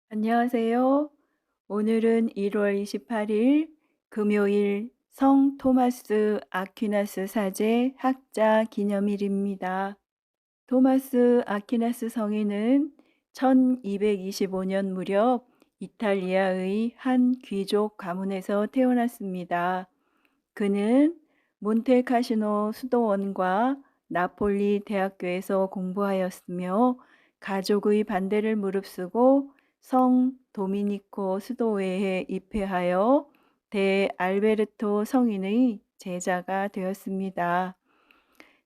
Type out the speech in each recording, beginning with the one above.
안녕하세요. 오늘은 1월 28일 금요일 성 토마스 아퀴나스 사제 학자 기념일입니다. 토마스 아퀴나스 성인은 1225년 무렵 이탈리아의 한 귀족 가문에서 태어났습니다. 그는 몬테카시노 수도원과 나폴리 대학교에서 공부하였으며 가족의 반대를 무릅쓰고 성 도미니코 수도회에 입회하여 대 알베르토 성인의 제자가 되었습니다.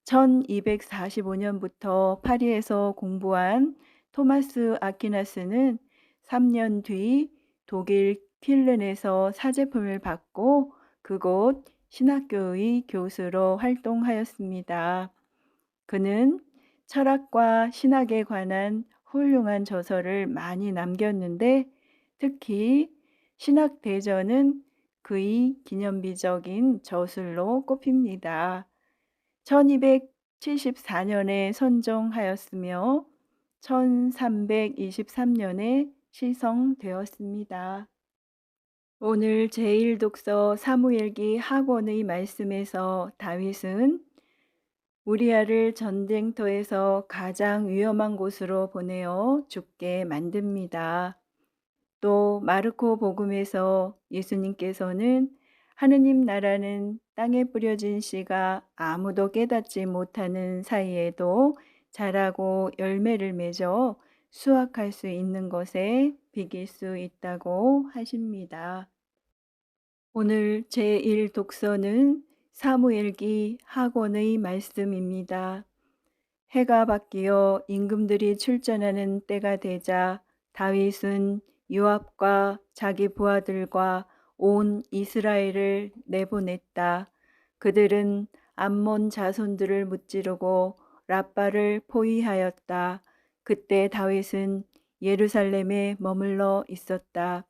1245년부터 파리에서 공부한 토마스 아퀴나스는 3년 뒤 독일 퀼른에서 사제품을 받고 그곳 신학교의 교수로 활동하였습니다. 그는 철학과 신학에 관한 훌륭한 저서를 많이 남겼는데 특히 신학대전은 그의 기념비적인 저술로 꼽힙니다. 1274년에 선정하였으며 1323년에 시성되었습니다. 오늘 제1독서 사무엘기 학원의 말씀에서 다윗은 우리아를 전쟁터에서 가장 위험한 곳으로 보내어 죽게 만듭니다. 또 마르코 복음에서 예수님께서는 하느님 나라는 땅에 뿌려진 씨가 아무도 깨닫지 못하는 사이에도 자라고 열매를 맺어 수확할 수 있는 것에 비길 수 있다고 하십니다. 오늘 제1독서는 사무엘기 학원의 말씀입니다. 해가 바뀌어 임금들이 출전하는 때가 되자 다윗은 요압과 자기 부하들과 온 이스라엘을 내보냈다. 그들은 암몬 자손들을 무찌르고 랍바를 포위하였다. 그때 다윗은 예루살렘에 머물러 있었다.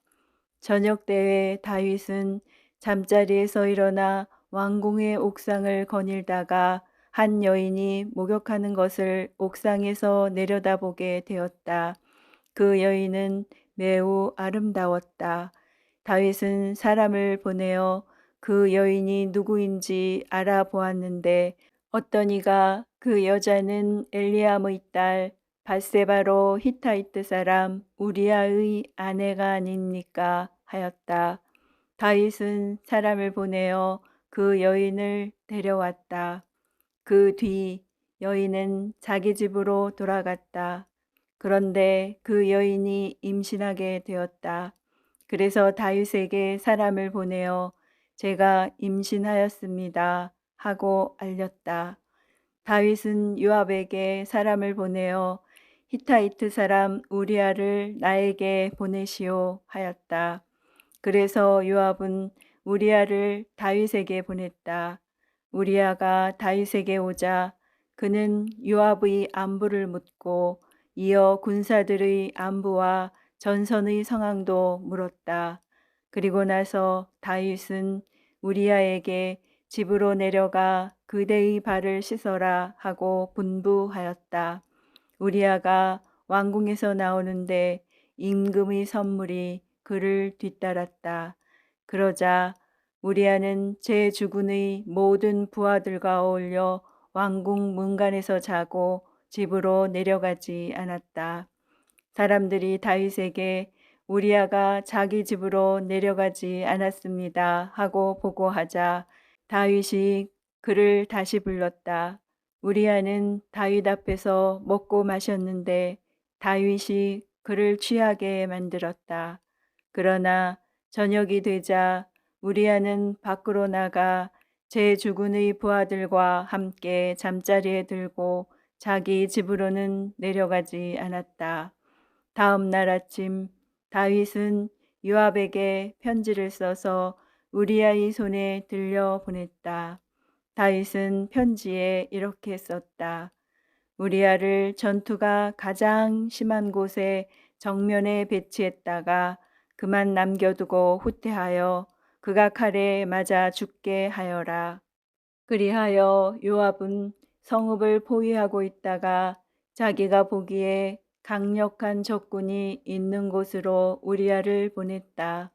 저녁 때에 다윗은 잠자리에서 일어나 왕궁의 옥상을 거닐다가 한 여인이 목욕하는 것을 옥상에서 내려다보게 되었다. 그 여인은 매우 아름다웠다. 다윗은 사람을 보내어 그 여인이 누구인지 알아보았는데 어떤 이가 그 여자는 엘리암의 딸 밧세바로 히타이트 사람 우리아의 아내가 아닙니까 하였다. 다윗은 사람을 보내어 그 여인을 데려왔다. 그 뒤 여인은 자기 집으로 돌아갔다. 그런데 그 여인이 임신하게 되었다. 그래서 다윗에게 사람을 보내어 제가 임신하였습니다 하고 알렸다. 다윗은 요압에게 사람을 보내어 히타이트 사람 우리아를 나에게 보내시오 하였다. 그래서 요압은 우리아를 다윗에게 보냈다. 우리아가 다윗에게 오자 그는 요압의 안부를 묻고 이어 군사들의 안부와 전선의 상황도 물었다. 그리고 나서 다윗은 우리아에게 집으로 내려가 그대의 발을 씻어라 하고 분부하였다. 우리아가 왕궁에서 나오는데 임금의 선물이 그를 뒤따랐다. 그러자 우리아는 제 주군의 모든 부하들과 어울려 왕궁 문간에서 자고 집으로 내려가지 않았다. 사람들이 다윗에게 우리아가 자기 집으로 내려가지 않았습니다 하고 보고하자 다윗이 그를 다시 불렀다. 우리아는 다윗 앞에서 먹고 마셨는데 다윗이 그를 취하게 만들었다. 그러나 저녁이 되자 우리아는 밖으로 나가 제 주군의 부하들과 함께 잠자리에 들고 자기 집으로는 내려가지 않았다. 다음 날 아침 다윗은 요압에게 편지를 써서 우리아의 손에 들려 보냈다. 다윗은 편지에 이렇게 썼다. 우리아를 전투가 가장 심한 곳에 정면에 배치했다가 그만 남겨두고 후퇴하여 그가 칼에 맞아 죽게 하여라. 그리하여 요압은 성읍을 포위하고 있다가 자기가 보기에 강력한 적군이 있는 곳으로 우리아를 보냈다.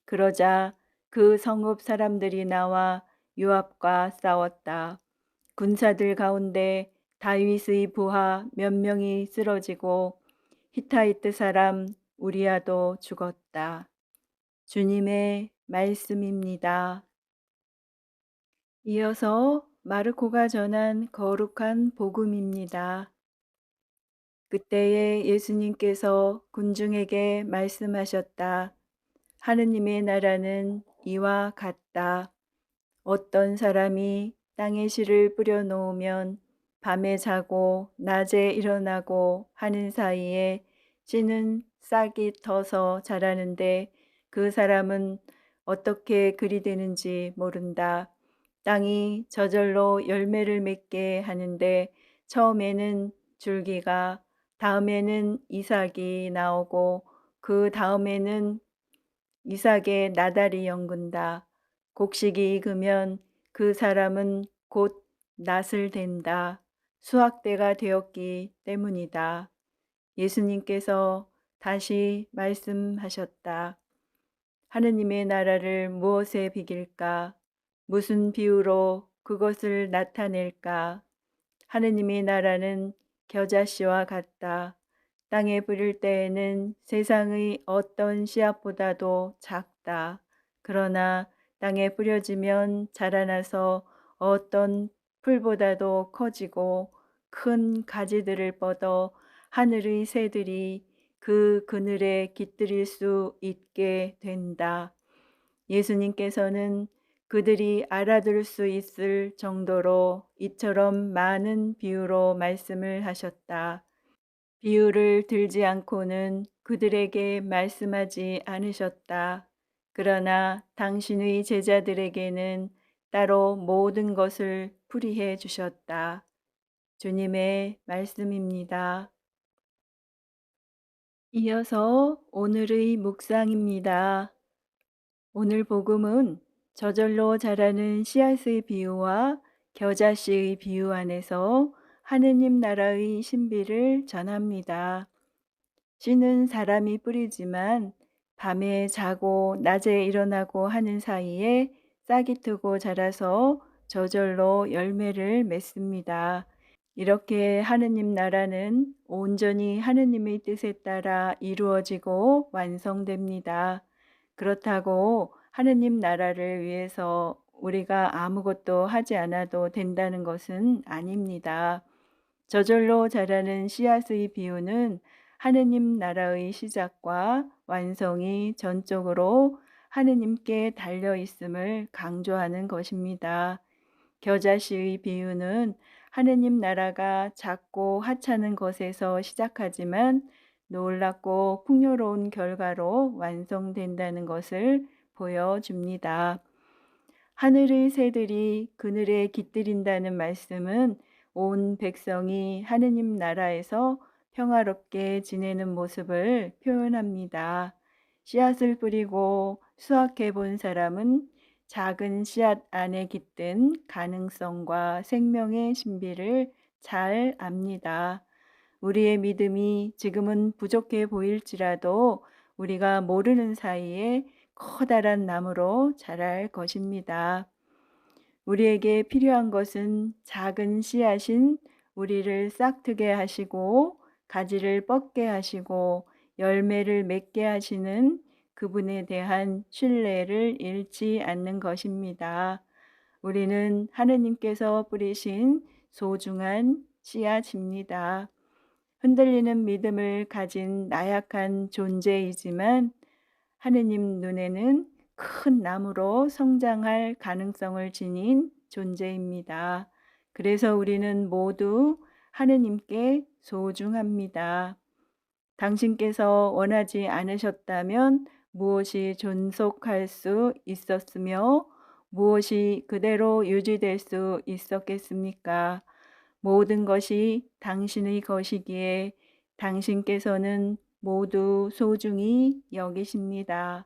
그러자 그 성읍 사람들이 나와 요압과 싸웠다. 군사들 가운데 다윗의 부하 몇 명이 쓰러지고 히타이트 사람 우리아도 죽었다. 주님의 말씀입니다. 이어서 마르코가 전한 거룩한 복음입니다. 그때에 예수님께서 군중에게 말씀하셨다. 하느님의 나라는 이와 같다. 어떤 사람이 땅에 씨를 뿌려 놓으면 밤에 자고 낮에 일어나고 하는 사이에 씨는 싹이 터서 자라는데 그 사람은 어떻게 그리 되는지 모른다. 땅이 저절로 열매를 맺게 하는데 처음에는 줄기가, 다음에는 이삭이 나오고 그 다음에는 이삭의 나달이 연근다. 곡식이 익으면 그 사람은 곧 낫을 된다. 수확대가 되었기 때문이다. 예수님께서 다시 말씀하셨다. 하느님의 나라를 무엇에 비길까? 무슨 비유로 그것을 나타낼까? 하느님의 나라는 겨자씨와 같다. 땅에 뿌릴 때에는 세상의 어떤 씨앗보다도 작다. 그러나 땅에 뿌려지면 자라나서 어떤 풀보다도 커지고 큰 가지들을 뻗어 하늘의 새들이 그 그늘에 깃들일 수 있게 된다. 예수님께서는 그들이 알아들을 수 있을 정도로 이처럼 많은 비유로 말씀을 하셨다. 비유를 들지 않고는 그들에게 말씀하지 않으셨다. 그러나 당신의 제자들에게는 따로 모든 것을 풀이해 주셨다. 주님의 말씀입니다. 이어서 오늘의 묵상입니다. 오늘 복음은 저절로 자라는 씨앗의 비유와 겨자씨의 비유 안에서 하느님 나라의 신비를 전합니다. 씨는 사람이 뿌리지만 밤에 자고 낮에 일어나고 하는 사이에 싹이 트고 자라서 저절로 열매를 맺습니다. 이렇게 하느님 나라는 온전히 하느님의 뜻에 따라 이루어지고 완성됩니다. 그렇다고 하느님 나라를 위해서 우리가 아무것도 하지 않아도 된다는 것은 아닙니다. 저절로 자라는 씨앗의 비유는 하느님 나라의 시작과 완성이 전적으로 하느님께 달려 있음을 강조하는 것입니다. 겨자씨의 비유는 하느님 나라가 작고 하찮은 것에서 시작하지만 놀랍고 풍요로운 결과로 완성된다는 것을 보여줍니다. 하늘의 새들이 그늘에 깃들인다는 말씀은 온 백성이 하느님 나라에서 평화롭게 지내는 모습을 표현합니다. 씨앗을 뿌리고 수확해 본 사람은 작은 씨앗 안에 깃든 가능성과 생명의 신비를 잘 압니다. 우리의 믿음이 지금은 부족해 보일지라도 우리가 모르는 사이에 커다란 나무로 자랄 것입니다. 우리에게 필요한 것은 작은 씨앗인 우리를 싹트게 하시고 가지를 뻗게 하시고 열매를 맺게 하시는 그분에 대한 신뢰를 잃지 않는 것입니다. 우리는 하느님께서 뿌리신 소중한 씨앗입니다. 흔들리는 믿음을 가진 나약한 존재이지만 하느님 눈에는 큰 나무로 성장할 가능성을 지닌 존재입니다. 그래서 우리는 모두 하느님께 소중합니다. 당신께서 원하지 않으셨다면 무엇이 존속할 수 있었으며 무엇이 그대로 유지될 수 있었겠습니까? 모든 것이 당신의 것이기에 당신께서는 모두 소중히 여기십니다.